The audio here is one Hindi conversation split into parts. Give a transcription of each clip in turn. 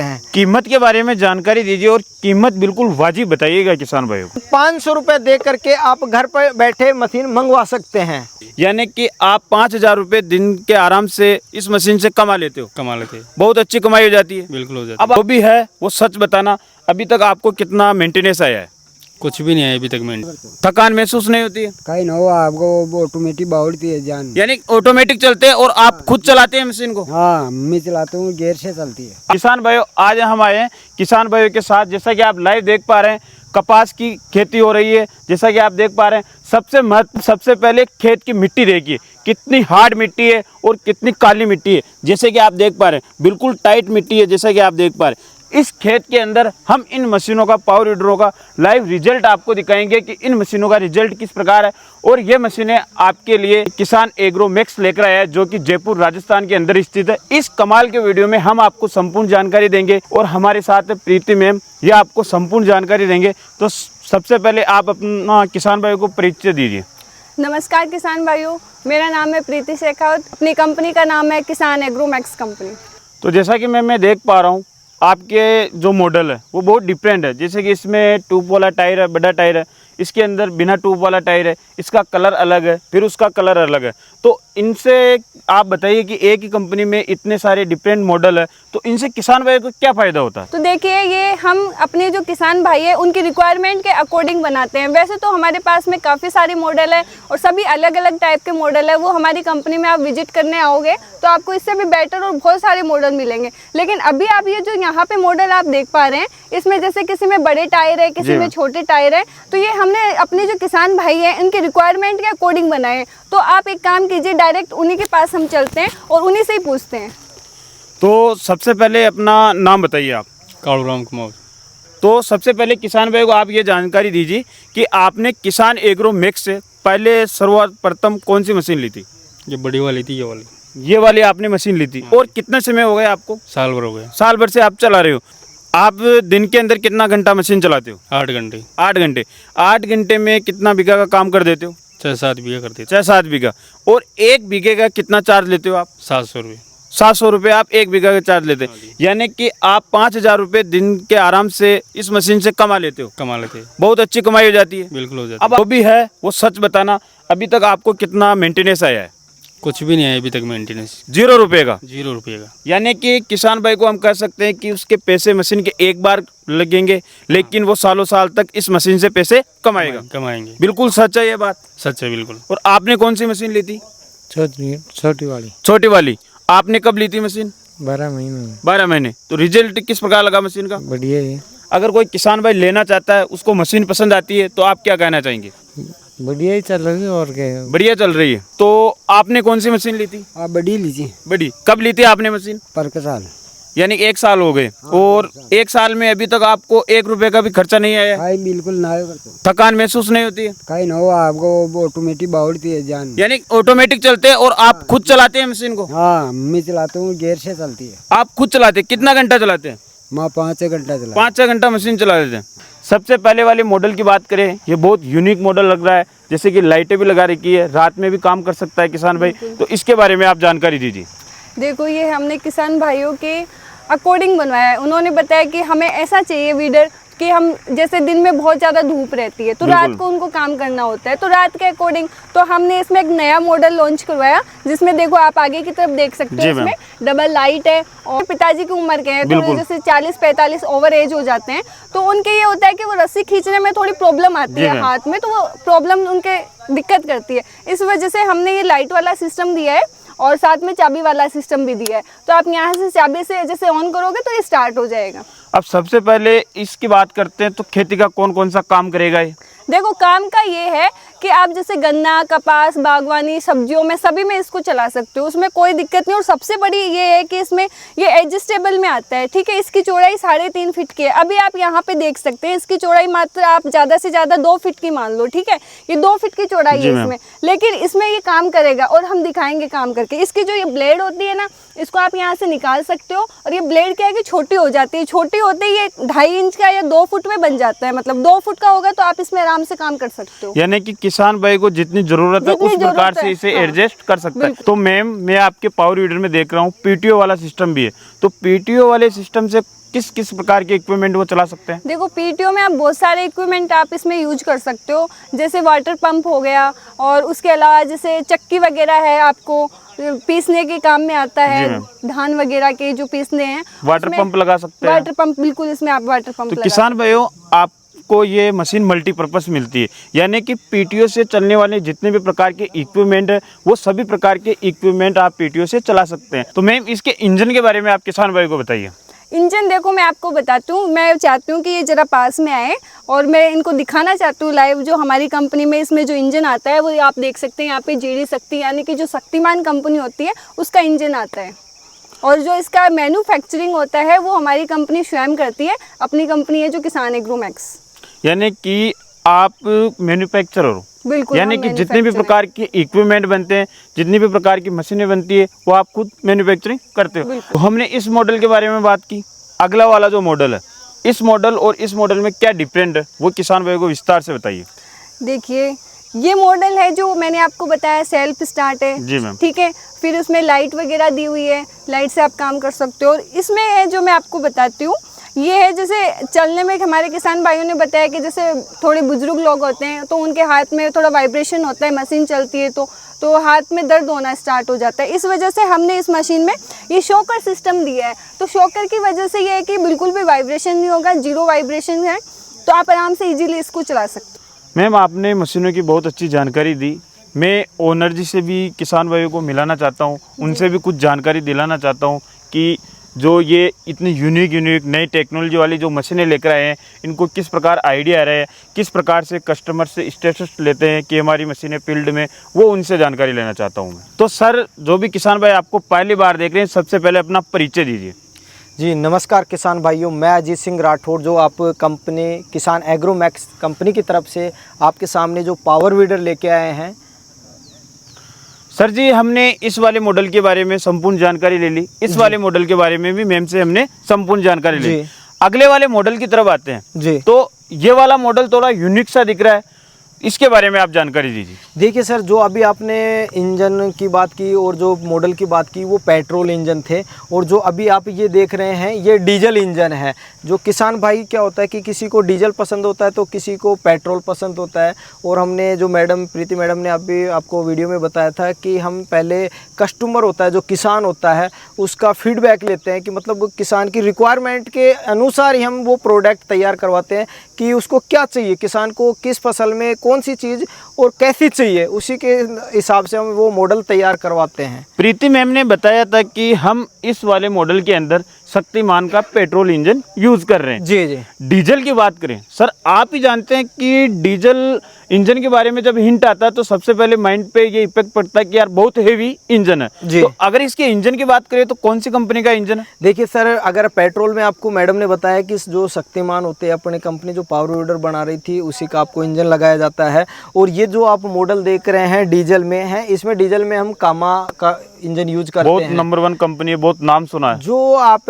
हैं। कीमत के बारे में जानकारी दीजिए और कीमत बिल्कुल वाजिब बताइएगा किसान भाइयों को। 500 रुपये दे करके आप घर पर बैठे मशीन मंगवा सकते हैं। यानी कि आप 5,000 रुपये दिन के आराम से इस मशीन से कमा लेते हो। कमा लेते हैं, बहुत अच्छी कमाई हो जाती है। बिल्कुल हो जाता अब जो भी है वो सच बताना, अभी तक आपको कितना मेंटेनेंस आया है? है। कुछ भी नहीं है अभी तक मैं। थकान महसूस नहीं होती है? कहीं ना हो आपको वो ऑटोमेटिक बाउड़ती है जान। यानी ऑटोमेटिक चलते हैं और आप खुद चलाते हैं मशीन को? हाँ मैं चलाता हूँ, गियर से चलती है। किसान भाइयों, आज हम आए हैं किसान भाइयों के साथ। जैसा कि आप लाइव देख पा रहे हैं, कपास की खेती हो रही है। जैसा कि आप देख पा रहे हैं, सबसे पहले खेत की मिट्टी देखिए, कितनी हार्ड मिट्टी है और कितनी काली मिट्टी है। जैसे कि आप देख पा रहे हैं, बिल्कुल टाइट मिट्टी है। जैसा कि आप देख पा रहे हैं, इस खेत के अंदर हम इन मशीनों का, पावर वीडरों का लाइव रिजल्ट आपको दिखाएंगे कि इन मशीनों का रिजल्ट किस प्रकार है। और ये मशीनें आपके लिए किसान एग्रो मैक्स लेकर आया है, जो कि जयपुर राजस्थान के अंदर स्थित है। इस कमाल के वीडियो में हम आपको संपूर्ण जानकारी देंगे और हमारे साथ प्रीति मैम, ये आपको संपूर्ण जानकारी देंगे। तो सबसे पहले आप अपना किसान भाइयों को परिचय दीजिए। नमस्कार किसान भाइयों, मेरा नाम है प्रीति शेखावत। अपनी कंपनी का नाम है किसान एग्रो मैक्स कंपनी। तो जैसा कि मैं देख पा रहा हूँ, आपके जो मॉडल है वो बहुत डिफरेंट है। जैसे कि इसमें ट्यूब वाला टायर है, बड़ा टायर है, इसके अंदर बिना ट्यूब वाला टायर है, इसका कलर अलग है, फिर उसका कलर अलग है। तो इनसे आप बताइए कि एक ही कंपनी में इतने सारे डिफरेंट मॉडल है, तो इनसे किसान भाई को क्या फ़ायदा होता है? तो देखिए, ये हम अपने जो किसान भाई है उनकी रिक्वायरमेंट के अकॉर्डिंग बनाते हैं। वैसे तो हमारे पास में काफ़ी सारे मॉडल है और सभी अलग अलग टाइप के मॉडल है। वो हमारी कंपनी में आप विजिट करने आओगे तो आपको इससे भी बेटर और बहुत सारे मॉडल मिलेंगे। लेकिन अभी आप ये जो यहाँ पे मॉडल आप देख पा रहे हैं, इसमें जैसे किसी में बड़े टायर है, किसी में छोटे टायर है। तो ये हमने अपने जो किसान भाई हैं उनके रिक्वायरमेंट के अकॉर्डिंग बनाए। तो आप एक काम कीजिए, डायरेक्ट उन्हीं के पास हम चलते हैं और उन्हीं से ही पूछते हैं। तो सबसे पहले अपना नाम बताइए आप। कालूराम कुमार। तो सबसे पहले किसान भाई को आप ये जानकारी दीजिए कि आपने किसान एग्रो मैक्स से पहले शुरुआत प्रथम कौन सी मशीन ली थी? ये बड़ी वाली थी, ये वाली आपने मशीन ली थी। और कितने समय हो गए आपको? साल भर हो गया। साल भर से आप चला रहे हो। आप दिन के अंदर कितना घंटा मशीन चलाते हो? 8 घंटे। 8 घंटे। 8 घंटे में कितना बीघा का काम कर देते हो? 6-7 बीघा करते थे। 6-7 बीघा। और एक बीघे का कितना चार्ज लेते हो आप? 700 रुपये। 700 रुपये आप एक बीघा का चार्ज लेते हैं। यानी कि आप 5,000 रुपये दिन के आराम से इस मशीन से कमा लेते हो। कमा लेते हैं, बहुत अच्छी कमाई हो जाती है। बिल्कुल हो जाता अब जो भी है वो सच बताना, अभी तक आपको कितना मेंटेनेंस आया है? है। कुछ भी नहीं है अभी तक मेंटेनेंस। 0 रुपये का। 0 रुपये का। यानी कि किसान भाई को हम कह सकते हैं कि उसके पैसे मशीन के एक बार लगेंगे, लेकिन वो सालों साल तक इस मशीन से पैसे कमाएगा। कमाएंगे। बिल्कुल सच है ये बात। सच है बिल्कुल। और आपने कौन सी मशीन ली थी? छोटी वाली। छोटी वाली। आपने कब ली थी मशीन? 12 महीने। 12 महीने। तो रिजल्ट किस प्रकार लगा मशीन का? बढ़िया है, अगर कोई किसान भाई लेना चाहता है, उसको मशीन पसंद आती है, तो आप क्या कहना चाहेंगे? बढ़िया ही चल रही है और क्या। बढ़िया चल रही है। तो आपने कौन सी मशीन ली थी? आप बड़ी लीजिए। बड़ी। कब ली थी आपने मशीन? पर साल। यानी 1 साल हो गए। और 1 साल में अभी तक आपको 1 रुपये का भी खर्चा नहीं आया? भाई बिल्कुल ना करते। थकान महसूस नहीं होती है? कहीं ना हो आपको वो ऑटोमेटिक बाउड़ती है जान। यानी ऑटोमेटिक चलते हैं और आप खुद चलाते हैं मशीन को? हाँ मैं चलाता हूँ, गियर से चलती है। आप खुद चलाते हैं? कितना घंटा चलाते हैं? मैं 5-6 घंटा चला। 5-6 घंटा मशीन चला देते हैं। सबसे पहले वाले मॉडल की बात करें, ये बहुत यूनिक मॉडल लग रहा है। जैसे कि लाइटें भी लगा रखी है, रात में भी काम कर सकता है किसान भाई। तो इसके बारे में आप जानकारी दीजिए। देखो, ये हमने किसान भाइयों के अकॉर्डिंग बनवाया है। उन्होंने बताया कि हमें ऐसा चाहिए वीडर कि हम जैसे दिन में बहुत ज़्यादा धूप रहती है तो रात को उनको काम करना होता है, तो रात के अकॉर्डिंग तो हमने इसमें एक नया मॉडल लॉन्च करवाया, जिसमें देखो आप आगे की तरफ देख सकते हो, इसमें डबल लाइट है। और पिताजी की उम्र के हैं, तो जैसे 40-45 ओवर एज हो जाते हैं, तो उनके ये होता है कि वो रस्सी खींचने में थोड़ी प्रॉब्लम आती है हाथ में, तो वो प्रॉब्लम उनके दिक्कत करती है। इस वजह से हमने ये लाइट वाला सिस्टम दिया है और साथ में चाबी वाला सिस्टम भी दिया है। तो आप यहाँ से चाबी से जैसे ऑन करोगे तो ये स्टार्ट हो जाएगा। अब सबसे पहले इसकी बात करते हैं, तो खेती का कौन कौन सा काम करेगा ये? देखो, काम का ये है कि आप जैसे गन्ना, कपास, बागवानी, सब्जियों में सभी में इसको चला सकते हो, उसमें कोई दिक्कत नहीं। और सबसे बड़ी ये है कि इसमें ये एडजस्टेबल में आता है, ठीक है। इसकी चौड़ाई 3.5 फीट की है। अभी आप यहाँ पे देख सकते हैं, इसकी चौड़ाई मात्र आप ज़्यादा से ज़्यादा 2 फीट की मान लो, ठीक है। ये 2 फीट की चौड़ाई है इसमें, लेकिन इसमें ये काम करेगा और हम दिखाएंगे काम करके। इसकी जो ये ब्लेड होती है ना, इसको आप यहाँ से निकाल सकते हो। और ये ब्लेड क्या है कि छोटी हो जाती है, छोटी होते ही ये 2.5 इंच का या 2 फुट में बन जाता है। मतलब 2 फुट का होगा तो आप इसमें आराम से काम कर सकते हो। यानी कि किसान भाई को जितनी जरूरत है जितनी उस प्रकार जरूरत से है, इसे हाँ। एडजस्ट कर सकता है। बिल्कुल। तो मैम मैं आपके पावर वीडर में देख रहा हूँ पीटीओ वाला सिस्टम भी है, तो पीटीओ वाले सिस्टम से किस किस प्रकार के इक्विपमेंट वो चला सकते हैं? देखो पीटीओ में आप बहुत सारे इक्विपमेंट आप इसमें यूज कर सकते हो, जैसे वाटर पंप हो गया, और उसके अलावा जैसे चक्की वगैरह है, आपको पीसने के काम में आता जी है, मैम। धान वगैरह के जो पीसने हैं वाटर उसमें पंप लगा सकते हैं। वाटर पंप, बिल्कुल इसमें आप वाटर पंप तो लगा किसान भाइयों आपको ये मशीन मल्टीपर्पज मिलती है, यानी कि पीटीओ से चलने वाले जितने भी प्रकार के इक्विपमेंट है वो सभी प्रकार के इक्विपमेंट आप पीटीओ से चला सकते हैं। तो मैम इसके इंजन के बारे में आप किसान भाई को बताइए। इंजन देखो मैं आपको बताती हूँ, मैं चाहती हूँ कि ये ज़रा पास में आए और मैं इनको दिखाना चाहती हूँ लाइव जो हमारी कंपनी में इसमें जो इंजन आता है वो आप देख सकते हैं यहाँ पे जीडी शक्ति यानी कि जो शक्तिमान कंपनी होती है उसका इंजन आता है, और जो इसका मैन्युफैक्चरिंग होता है वो हमारी कंपनी स्वयं करती है, अपनी कंपनी है जो किसान एग्रोमैक्स। यानी कि आप मैन्युफैक्चरर हो, बिल्कुल, यानी हम कि जितने भी manufacturer प्रकार के इक्विपमेंट बनते हैं, जितनी भी प्रकार की मशीनें बनती है वो आप खुद मैन्युफैक्चरिंग करते हो। तो हमने इस मॉडल के बारे में बात की, अगला वाला जो मॉडल है इस मॉडल और इस मॉडल में क्या डिफरेंट है वो किसान भाई को विस्तार से बताइए। देखिए ये मॉडल है जो मैंने आपको बताया सेल्फ स्टार्ट है, जी मैम। ठीक है, फिर उसमें लाइट वगैरह दी हुई है, लाइट से आप काम कर सकते हो। और इसमें है जो मैं आपको बताती हूँ, ये है जैसे चलने में हमारे किसान भाइयों ने बताया कि जैसे थोड़े बुजुर्ग लोग होते हैं तो उनके हाथ में थोड़ा वाइब्रेशन होता है, मशीन चलती है तो हाथ में दर्द होना स्टार्ट हो जाता है। इस वजह से हमने इस मशीन में ये शॉकर सिस्टम दिया है, तो शॉकर की वजह से ये है कि बिल्कुल भी वाइब्रेशन नहीं होगा, जीरो वाइब्रेशन है, तो आप आराम से इजीली इसको चला सकते हो। मैम आपने मशीनों की बहुत अच्छी जानकारी दी, मैं ओनर जी से भी किसान भाइयों को मिलाना चाहता हूँ, उनसे भी कुछ जानकारी दिलाना चाहता हूँ कि जो ये इतनी यूनिक नई टेक्नोलॉजी वाली जो मशीनें लेकर आए हैं इनको किस प्रकार आइडिया आ रहा है, किस प्रकार से कस्टमर से स्टेटस लेते हैं कि हमारी मशीनें फील्ड में, वो उनसे जानकारी लेना चाहता हूँ मैं। तो सर जो भी किसान भाई आपको पहली बार देख रहे हैं सबसे पहले अपना परिचय दीजिए। जी नमस्कार किसान भाइयों, मैं अजीत सिंह राठौर जो आप कंपनी किसान एग्रोमैक्स कंपनी की तरफ से आपके सामने जो पावर वीडर लेके आए हैं। सर जी हमने इस वाले मॉडल के बारे में संपूर्ण जानकारी ले ली, इस वाले मॉडल के बारे में भी मैम से हमने संपूर्ण जानकारी ले ली। अगले वाले मॉडल की तरफ आते हैं जी। तो ये वाला मॉडल थोड़ा यूनिक सा दिख रहा है, इसके बारे में आप जानकारी दीजिए। देखिए सर, जो अभी आपने इंजन की बात की और जो मॉडल की बात की वो पेट्रोल इंजन थे, और जो अभी आप ये देख रहे हैं ये डीजल इंजन है। जो किसान भाई क्या होता है कि किसी को डीजल पसंद होता है तो किसी को पेट्रोल पसंद होता है। और हमने जो मैडम प्रीति मैडम ने अभी आपको वीडियो में बताया था कि हम पहले कस्टमर होता है जो किसान होता है उसका फीडबैक लेते हैं कि मतलब किसान की रिक्वायरमेंट के अनुसार ही हम वो प्रोडक्ट तैयार करवाते हैं कि उसको क्या चाहिए, किसान को किस फसल में कौन सी चीज़ और कैसी चाहिए, उसी के हिसाब से हम वो मॉडल तैयार करवाते हैं। प्रीति मैम ने बताया था कि हम इस वाले मॉडल के अंदर शक्तिमान का पेट्रोल इंजन यूज कर रहे हैं। जी जी। डीजल की बात करें सर, आप ही जानते हैं कि डीजल इंजन के बारे में जब हिंट आता है तो सबसे पहले माइंड पे ये इफेक्ट पड़ता है कि यार बहुत हेवी इंजन है। जी। तो अगर इसके इंजन की बात करें तो कौन सी कंपनी का इंजन है? देखिए सर, अगर पेट्रोल में आपको मैडम ने बताया कि जो शक्तिमान होते हैं अपनी कंपनी जो पावर वीडर बना रही थी उसी का आपको इंजन लगाया जाता है। और ये जो आप मॉडल देख रहे हैं डीजल में है, इसमें डीजल में हम कामा का इंजन यूज करते बहुत हैं। नंबर 1 कंपनी है, बहुत नाम सुना है। जो आप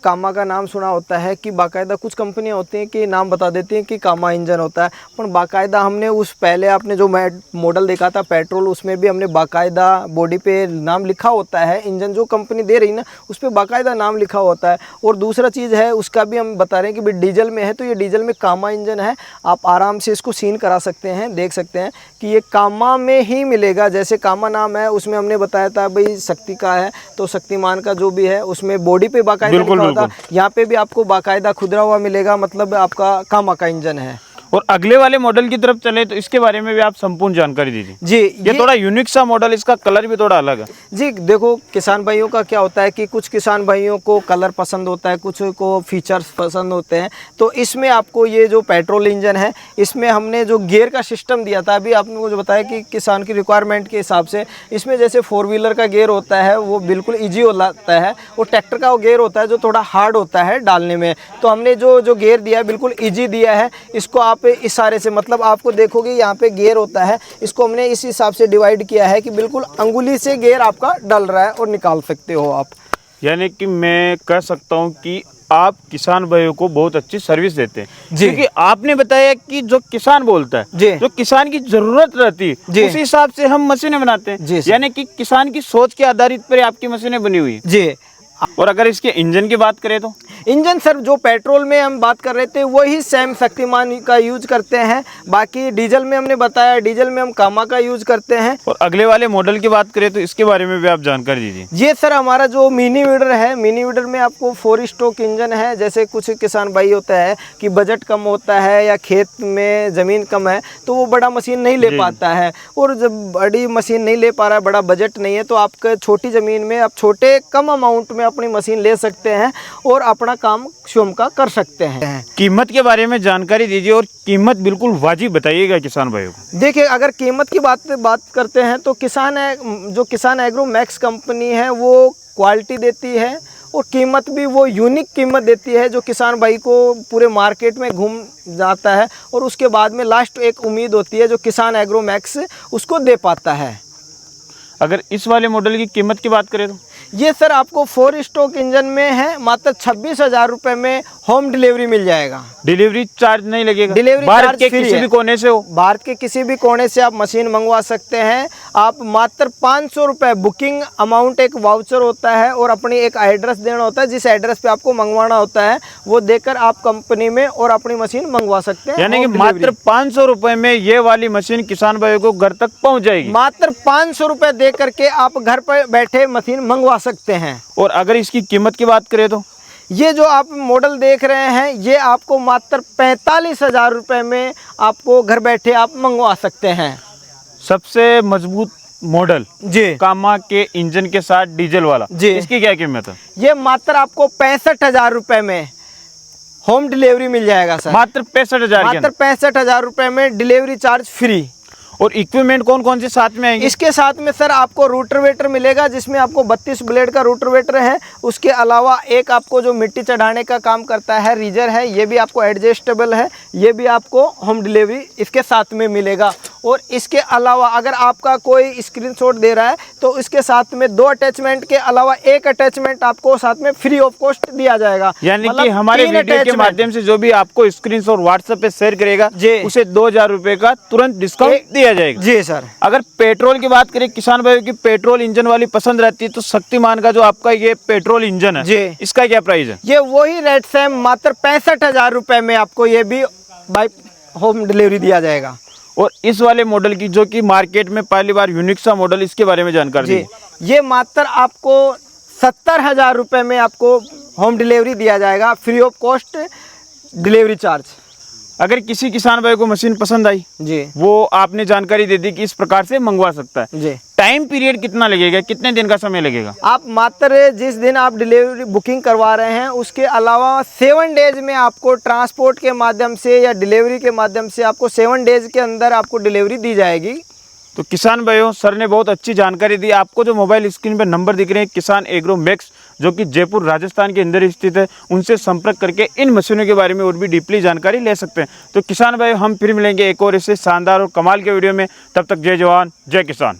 कामा का नाम सुना होता है कि बाकायदा कुछ कंपनियां होती हैं कि नाम बता देती हैं कि कामा इंजन होता है, पर बाकायदा हमने उस पहले आपने जो मॉडल देखा था पेट्रोल उसमें भी हमने बाकायदा बॉडी पे नाम लिखा होता है, इंजन जो कंपनी दे रही ना उस पर बाकायदा नाम लिखा होता है। और दूसरा चीज़ है उसका भी हम बता रहे हैं कि भाई डीजल में है तो ये डीजल में कामा इंजन है। आप आराम से इसको सीन करा सकते हैं, देख सकते हैं कि ये कामा में ही मिलेगा। जैसे कामा नाम है उसमें हमने बताया था भाई शक्ति का है तो शक्तिमान का जो भी है उसमें बॉडी पे बाकायदा लिखा होता है, यहाँ पे भी आपको बाकायदा खुदरा हुआ मिलेगा, मतलब आपका कामा का इंजन है। और अगले वाले मॉडल की तरफ चले तो इसके बारे में भी आप संपूर्ण जानकारी दीजिए। जी, ये थोड़ा यूनिक सा मॉडल, इसका कलर भी थोड़ा अलग है। जी देखो, किसान भाइयों का क्या होता है कि कुछ किसान भाइयों को कलर पसंद होता है, कुछ को फीचर्स पसंद होते हैं। तो इसमें आपको ये जो पेट्रोल इंजन है इसमें हमने जो गियर का सिस्टम दिया था, अभी आपने मुझे बताया कि किसान की रिक्वायरमेंट के हिसाब से इसमें जैसे 4 व्हीलर का गियर होता है वो बिल्कुल ईजी होता है, और ट्रैक्टर का वो गियर होता है जो थोड़ा हार्ड होता है डालने में। तो हमने जो गियर दिया है बिल्कुल ईजी दिया है। इसको आप इशारे से, मतलब आपको देखोगे यहाँ पे गियर होता है, इसको हमने इस हिसाब से डिवाइड किया है कि बिल्कुल अंगुली से गियर आपका डल रहा है और निकाल सकते हो आप। यानी कि मैं कह सकता हूँ कि आप किसान भाइयों को बहुत अच्छी सर्विस देते हैं, जी। क्योंकि आपने बताया कि जो किसान बोलता है, जी। जो किसान की जरूरत रहती है, जी। उस हिसाब से हम मशीनें बनाते जी हैं। सर। यानी कि किसान की सोच के आधारित पर आपकी मशीनें बनी हुई है। जी। और अगर इसके इंजन की बात करें तो इंजन सर जो पेट्रोल में हम बात कर रहे थे वही सेम शक्तिमान का यूज करते हैं। बाकी डीजल में हमने बताया, डीजल में हम कामा का यूज करते हैं। और अगले वाले मॉडल की बात करें तो इसके बारे में भी आप जानकारी दीजिए। ये सर हमारा जो मिनी वीडर है, मिनी वीडर में आपको 4 स्ट्रोक इंजन है। जैसे कुछ किसान भाई होता है कि बजट कम होता है या खेत में ज़मीन कम है तो वो बड़ा मशीन नहीं ले पाता है, और जब बड़ी मशीन नहीं ले पा रहा है, बड़ा बजट नहीं है, तो आपके छोटी ज़मीन में आप छोटे कम अमाउंट में अपनी मशीन ले सकते हैं और अपना काम स्वयं का कर सकते हैं। कीमत के बारे में जानकारी दीजिए और कीमत बिल्कुल वाजिब बताइएगा किसान भाइयों को। देखिए, अगर कीमत की बात करते हैं तो जो किसान एग्रो मैक्स कंपनी है वो क्वालिटी देती है और कीमत भी वो यूनिक कीमत देती है जो किसान भाई को पूरे मार्केट में घूम जाता है, और उसके बाद में लास्ट एक उम्मीद होती है जो किसान एग्रो मैक्स उसको दे पाता है। अगर इस वाले मॉडल की कीमत की बात करें तो ये सर आपको 4 स्ट्रोक इंजन में है, मात्र 26,000 रुपये में होम डिलीवरी मिल जाएगा। डिलीवरी चार्ज नहीं लगेगा। डिलीवरी भारत चार्ज के फ्री किसी है। भी कोने से हो, भारत के किसी भी कोने से आप मशीन मंगवा सकते हैं। आप मात्र 500 रुपये बुकिंग अमाउंट, एक वाउचर होता है और अपनी एक एड्रेस देना होता है, जिस एड्रेस पे आपको मंगवाना होता है वो देकर आप कंपनी में और अपनी मशीन मंगवा सकते हैं। यानी कि Home मात्र delivery। 500 रुपए में ये वाली मशीन किसान भाइयों को घर तक पहुंच जाएगी। मात्र 500 रुपये दे करके आप घर पर बैठे मशीन मंगवा सकते हैं। और अगर इसकी कीमत की बात करें तो ये जो आप मॉडल देख रहे हैं ये आपको मात्र 45,000 रुपये में आपको घर बैठे आप मंगवा सकते हैं। सबसे मजबूत मॉडल जी कामा के इंजन के साथ डीजल वाला, जी। इसकी क्या कीमत है? ये मात्र आपको 65,000 रुपये में होम डिलीवरी मिल जाएगा सर। मात्र 65,000 के मात्र 65,000 रुपये में डिलीवरी चार्ज फ्री। और इक्विपमेंट कौन कौन से साथ में आएंगे? इसके साथ में सर आपको रोटावेटर मिलेगा जिसमें आपको 32 ब्लेड का रोटावेटर है। उसके अलावा एक आपको जो मिट्टी चढ़ाने का काम करता है रीजर है, ये भी आपको एडजस्टेबल है, ये भी आपको होम डिलीवरी इसके साथ में मिलेगा। और इसके अलावा अगर आपका कोई स्क्रीनशॉट दे रहा है तो इसके साथ में 2 अटैचमेंट के अलावा एक अटैचमेंट आपको साथ में फ्री ऑफ कॉस्ट दिया जाएगा। यानी मतलब कि हमारे 3 वीडियो के attachment। माध्यम से जो भी आपको स्क्रीनशॉट व्हाट्सएप पे शेयर करेगा जी। उसे 2,000 रुपए का तुरंत डिस्काउंट दिया जाएगा। जी सर। अगर पेट्रोल की बात करें, किसान भाइयों की पेट्रोल इंजन वाली पसंद रहती है तो शक्तिमान का जो आपका ये पेट्रोल इंजन है जी। इसका क्या प्राइस है? ये वही रेट से मात्र 65,000 रुपये में आपको ये भी बाई होम डिलीवरी दिया जाएगा। और इस वाले मॉडल की जो कि मार्केट में पहली बार यूनिक सा मॉडल, इसके बारे में जानकारी जी, दी। ये मात्र आपको 70,000 रुपये में आपको होम डिलीवरी दिया जाएगा, free of cost delivery charge. अगर किसी किसान भाई को मशीन पसंद आई, जी वो आपने जानकारी दे दी कि इस प्रकार से मंगवा सकता है। जी। टाइम पीरियड कितना लगेगा, कितने दिन का समय लगेगा? आप मात्र जिस दिन आप डिलीवरी बुकिंग करवा रहे हैं उसके अलावा 7 डेज में आपको ट्रांसपोर्ट के माध्यम से या डिलीवरी के माध्यम से आपको 7 डेज के अंदर आपको डिलीवरी दी जाएगी। तो किसान भाइयों, सर ने बहुत अच्छी जानकारी दी। आपको जो मोबाइल स्क्रीन पर नंबर दिख रहे हैं किसान एग्रो मैक्स, जो कि जयपुर राजस्थान के अंदर स्थित है, उनसे संपर्क करके इन मशीनों के बारे में और भी डीपली जानकारी ले सकते हैं। तो किसान भाइयों, हम फिर मिलेंगे एक और ऐसे शानदार और कमाल के वीडियो में। तब तक जय जवान जय किसान।